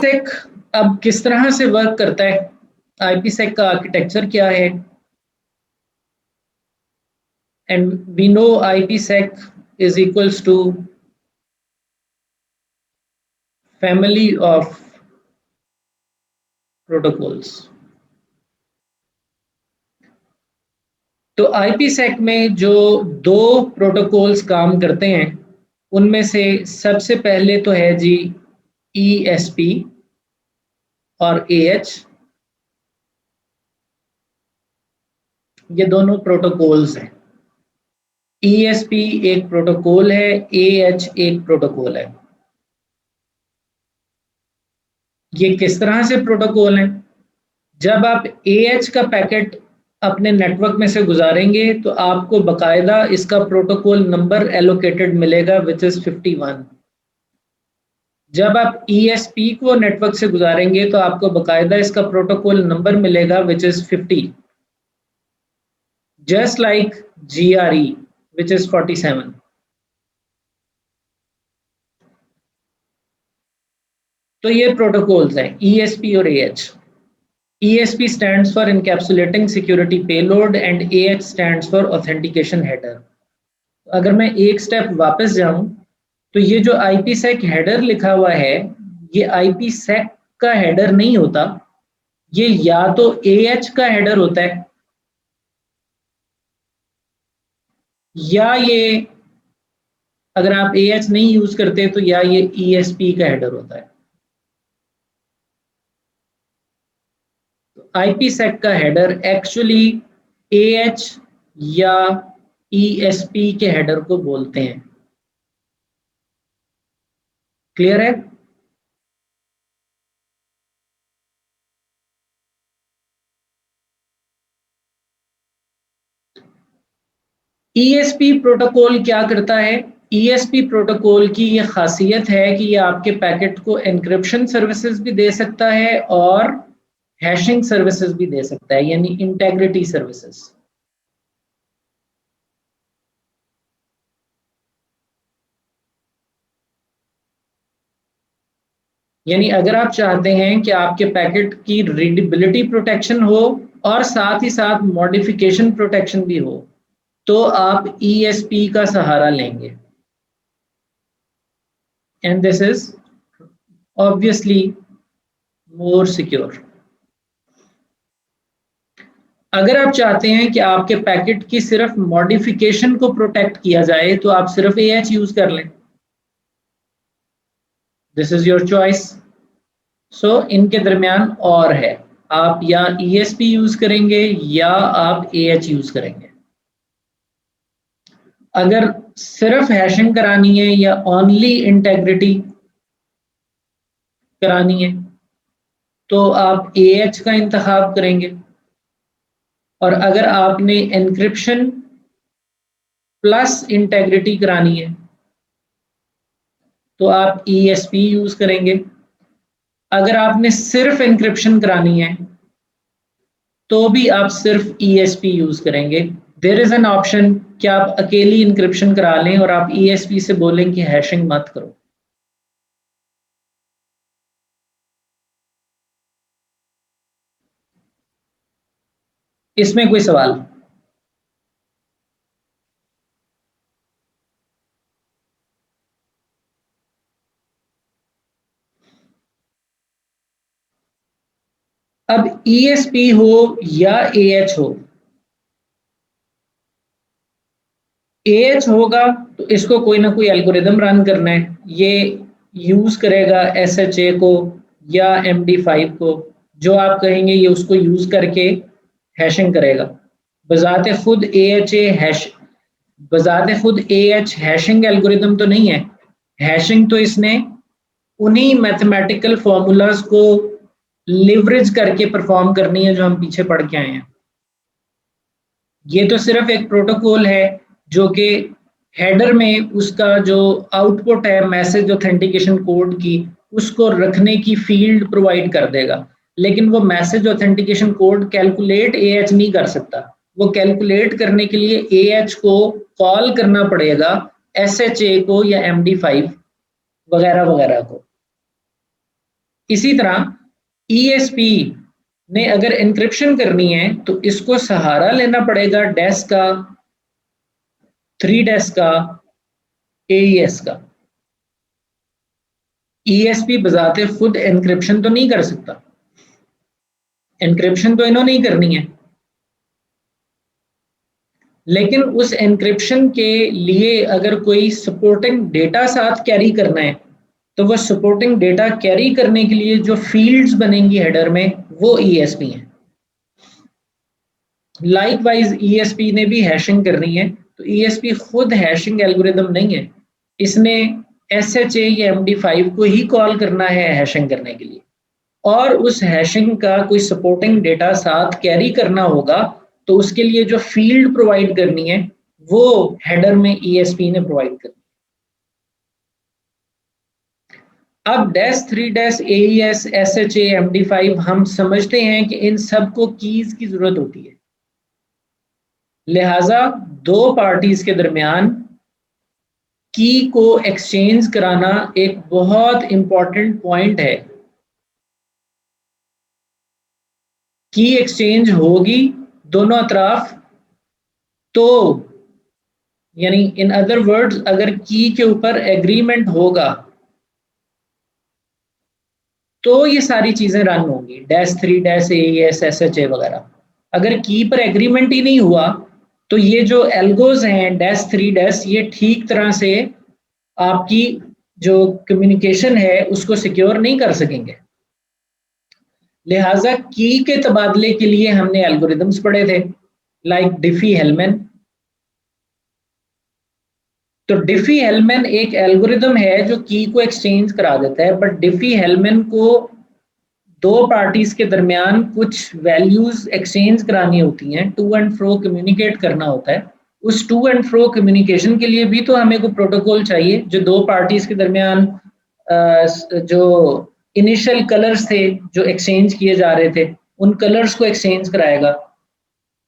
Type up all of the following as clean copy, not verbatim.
IPsec अब किस तरह से वर्क करता है, आईपीसेक का आर्किटेक्चर क्या है, and we know IPsec is equals to family of protocols. तो आईपीसेक में जो दो प्रोटोकॉल्स काम करते हैं उनमें से सबसे पहले तो है जी ईएसपी और एएच। ये दोनों प्रोटोकॉल्स हैं। ईएसपी एक प्रोटोकॉल है, एएच एक प्रोटोकॉल है। ये किस तरह से प्रोटोकॉल है? जब आप एएच का पैकेट अपने नेटवर्क में से गुजारेंगे तो आपको बकायदा इसका प्रोटोकॉल नंबर एलोकेटेड मिलेगा विच इज 51। जब आप ईएसपी को नेटवर्क से गुजारेंगे तो आपको बकायदा इसका प्रोटोकॉल नंबर मिलेगा which is 50, just like GRE which is 47। तो ये प्रोटोकॉल्स हैं ESP और AH। ESP stands for encapsulating security payload and AH stands for authentication header। अगर मैं एक स्टेप वापस जाऊं तो ये जो IPsec हेडर लिखा हुआ है ये IPsec का हेडर नहीं होता, ये या तो AH का हेडर होता है या ये, अगर आप AH नहीं यूज करते तो या ये ESP का हेडर होता है। IPsec का हेडर एक्चुअली AH या ESP के हेडर को बोलते हैं। क्लियर है? ESP प्रोटोकॉल क्या करता है? ESP प्रोटोकॉल की ये खासियत है कि ये आपके पैकेट को एनक्रिप्शन सर्विसेज भी दे सकता है और हैशिंग सर्विसेज भी दे सकता है, यानी इंटेग्रिटी सर्विसेज। यानी अगर आप चाहते हैं कि आपके पैकेट की रीडेबिलिटी प्रोटेक्शन हो और साथ ही साथ मॉडिफिकेशन प्रोटेक्शन भी हो तो आप ESP का सहारा लेंगे, and this is obviously more secure. अगर आप चाहते हैं कि आपके पैकेट की सिर्फ मॉडिफिकेशन को प्रोटेक्ट किया जाए तो आप सिर्फ AH यूज कर लें, दिस इज योर चॉइस। सो इनके दरमियान और है, आप या ESP यूज करेंगे या आप AH यूज करेंगे। अगर सिर्फ हैशिंग करानी है या ओनली इंटेग्रिटी करानी है तो आप AH का इंतखाब करेंगे, और अगर आपने एनक्रिप्शन प्लस इंटेग्रिटी करानी है तो आप ESP यूज करेंगे। अगर आपने सिर्फ एनक्रिप्शन करानी है तो भी आप सिर्फ ESP यूज करेंगे। देयर इज एन ऑप्शन कि आप अकेली इंक्रिप्शन करा लें और आप ESP से बोलें कि हैशिंग मत करो। इसमें कोई सवाल? अब ESP हो या AH हो, AH होगा तो इसको कोई ना कोई एल्गोरिदम रन करना है, ये यूज करेगा SHA को या MD5 को, जो आप कहेंगे ये उसको यूज करके हैशिंग करेगा। बजाते खुद AH हैशिंग एल्गोरिदम तो नहीं है, हैशिंग तो इसने उन्हीं मैथमेटिकल फॉर्मूलाज को लिवरेज करके परफॉर्म करनी है जो हम पीछे पढ़ के आए हैं। ये तो सिर्फ एक प्रोटोकॉल है जो कि हेडर में उसका जो आउटपुट है मैसेज ऑथेंटिकेशन कोड की, उसको रखने की फील्ड प्रोवाइड कर देगा, लेकिन वो message authentication code calculate AH नहीं कर सकता। वो कैलकुलेट करने के लिए AH को कॉल करना पड़ेगा, SHA को या MD5 वगैरह वगैरह को। इसी तरह ESP ने अगर एन्क्रिप्शन करनी है तो इसको सहारा लेना पड़ेगा डैश का, 3 डैश का, AES का। ESP बजाते खुद एन्क्रिप्शन तो नहीं कर सकता, एन्क्रिप्शन तो इन्होंने ही करनी है, लेकिन उस एन्क्रिप्शन के लिए अगर कोई सपोर्टिंग डेटा साथ कैरी करना है तो वह सपोर्टिंग डेटा कैरी करने के लिए जो फील्ड्स बनेंगी हेडर में वो ESP हैं। लाइकवाइज ESP ने भी हैशिंग करनी है तो ESP खुद हैशिंग एल्गोरिदम नहीं है, इसने SHA या MD5 को ही कॉल करना है हैशिंग करने के लिए, और उस हैशिंग का कोई सपोर्टिंग डेटा साथ कैरी करना होगा तो उसके लिए जो फील्ड प्रोवाइड करनी है वो हेडर में ESP ने प्रोवाइड करनी है। अब -3 AES SHA MD5 हम समझते हैं कि इन सबको कीज की जरूरत होती है, लिहाजा दो पार्टीज के दरमियान की को एक्सचेंज कराना एक बहुत इंपॉर्टेंट पॉइंट है। की एक्सचेंज होगी दोनों अतराफ तो, यानी इन अदर वर्ड्स अगर की के ऊपर एग्रीमेंट होगा तो ये सारी चीजें रन होंगी, -3 AES SHA वगैरह। अगर की पर एग्रीमेंट ही नहीं हुआ तो ये जो एल्गोज हैं -3 ये ठीक तरह से आपकी जो कम्युनिकेशन है उसको सिक्योर नहीं कर सकेंगे। लिहाजा की के तबादले के लिए हमने एल्गोरिदम्स पढ़े थे, लाइक डिफी-हेलमैन। तो डिफी-हेलमैन एक एल्गोरिदम है जो की को एक्सचेंज करा देता है, बट डिफी-हेलमैन को दो पार्टीज के दरमियान कुछ वैल्यूज एक्सचेंज करानी होती हैं, टू एंड फ्रो कम्युनिकेट करना होता है। उस टू एंड फ्रो कम्युनिकेशन के लिए भी तो हमें कोई प्रोटोकॉल चाहिए जो दो पार्टीज के दरमियान जो इनिशियल कलर्स थे जो एक्सचेंज किए जा रहे थे उन कलर्स को एक्सचेंज कराएगा,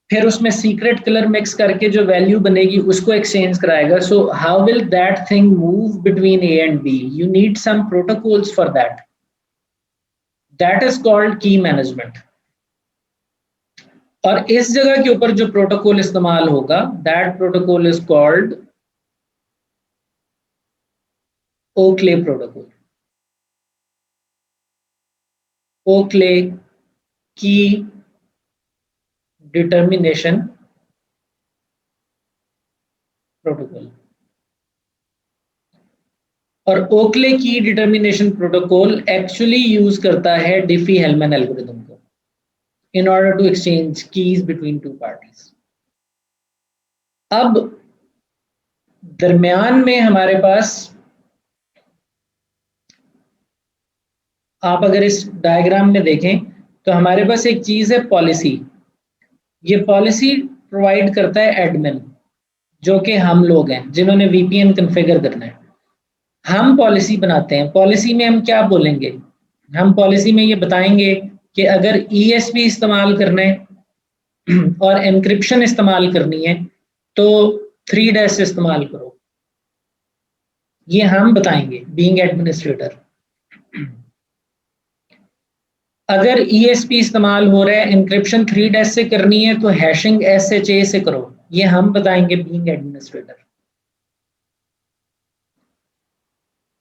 फिर उसमें सीक्रेट कलर मिक्स करके जो वैल्यू बनेगी उसको एक्सचेंज कराएगा। So how will that thing move between A and B? You need some protocols for that, that is called key management. और इस जगह के ऊपर जो प्रोटोकॉल इस्तेमाल होगा that protocol is called Oakley protocol. Oakley key determination protocol. और Oakley key determination protocol actually use करता है डिफी-हेलमैन एल्गोरिथम को in order to exchange keys between two parties. अब दरमियान में हमारे पास, आप अगर इस डायग्राम में देखें तो हमारे पास एक चीज है पॉलिसी। ये पॉलिसी प्रोवाइड करता है एडमिन, जो कि हम लोग हैं जिन्होंने VPN कॉन्फ़िगर करना है। हम पॉलिसी बनाते हैं, पॉलिसी में हम क्या बोलेंगे? हम पॉलिसी में ये बताएंगे कि अगर ESP इस्तेमाल करना है और एन्क्रिप्शन इस्तेमाल करनी है तो 3 डैश इस्तेमाल करो, ये हम बताएंगे बीइंग एडमिनिस्ट्रेटर। अगर ESP इस्तेमाल हो रहा है, एन्क्रिप्शन 3 डैश से करनी है तो हैशिंग SHA से करो, ये हम बताएंगे बीइंग एडमिनिस्ट्रेटर।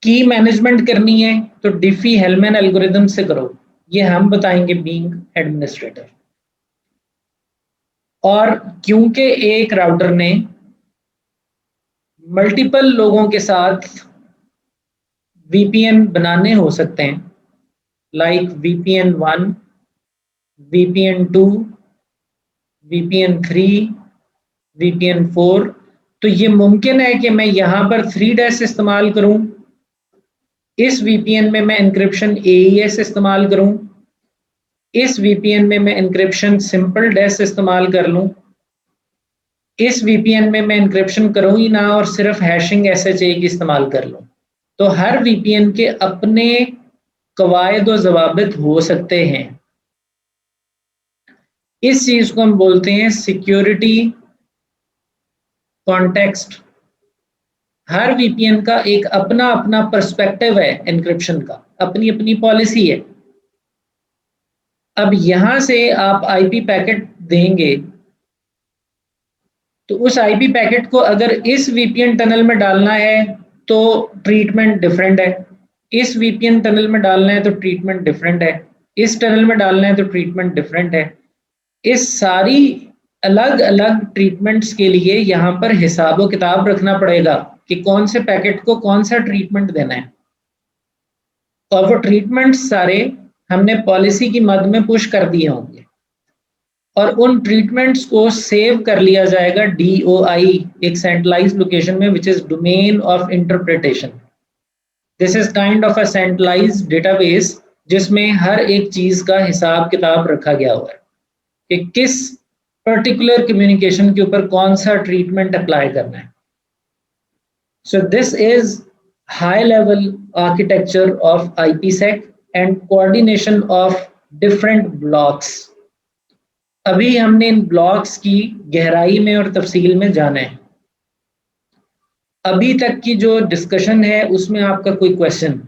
की मैनेजमेंट करनी है तो डिफी-हेलमैन एल्गोरिथम से करो, ये हम बताएंगे बीइंग एडमिनिस्ट्रेटर। और क्योंकि एक राउटर ने मल्टीपल लोगों के साथ VPN बनाने हो सकते हैं, like VPN 1, VPN 2, VPN 3, VPN 4, तो ये मुमकिन है कि मैं यहाँ पर 3 डैश इस्तेमाल करूँ, इस VPN में मैं एन्क्रिप्शन AES इस्तेमाल करूँ, इस VPN में मैं एन्क्रिप्शन सिंपल डैश इस्तेमाल कर लूँ, इस VPN में मैं एन्क्रिप्शन करूँ ही ना और सिर्फ हैशिंग SHA की इस्तेमाल कर लूँ। तो हर VPN के अपने कवायद और ज़वाबित हो सकते हैं। इस चीज को हम बोलते हैं सिक्योरिटी कॉन्टेक्स्ट हर वीपीएन का एक अपना अपना पर्सपेक्टिव है एन्क्रिप्शन का, अपनी अपनी पॉलिसी है। अब यहां से आप आईपी पैकेट देंगे तो उस आईपी पैकेट को अगर इस वीपीएन टनल में डालना है तो ट्रीटमेंट डिफरेंट है, इस वीपीएन टनल में डालना है तो ट्रीटमेंट डिफरेंट है, इस टनल में डालना है तो ट्रीटमेंट डिफरेंट है। इस सारी अलग अलग ट्रीटमेंट्स के लिए यहाँ पर हिसाब किताब रखना पड़ेगा कि कौन से पैकेट को कौन सा ट्रीटमेंट देना है, और वो ट्रीटमेंट्स सारे हमने पॉलिसी की मद में पुश कर दिए होंगे और उन ट्रीटमेंट्स को सेव कर लिया जाएगा DOI, एक सेंट्रलाइज्ड लोकेशन में, which is domain of interpretation. This is kind of a centralised database जिसमें हर एक चीज का हिसाब किताब रखा गया हुआ है कि किस पर्टिकुलर कम्युनिकेशन के ऊपर कौन सा ट्रीटमेंट अप्लाई करना है। So this is high level architecture of IPSec and coordination of different blocks. अभी हमने इन ब्लॉक्स की गहराई में और तफसील में जाना है। अभी तक की जो डिस्कशन है उसमें आपका कोई क्वेश्चन?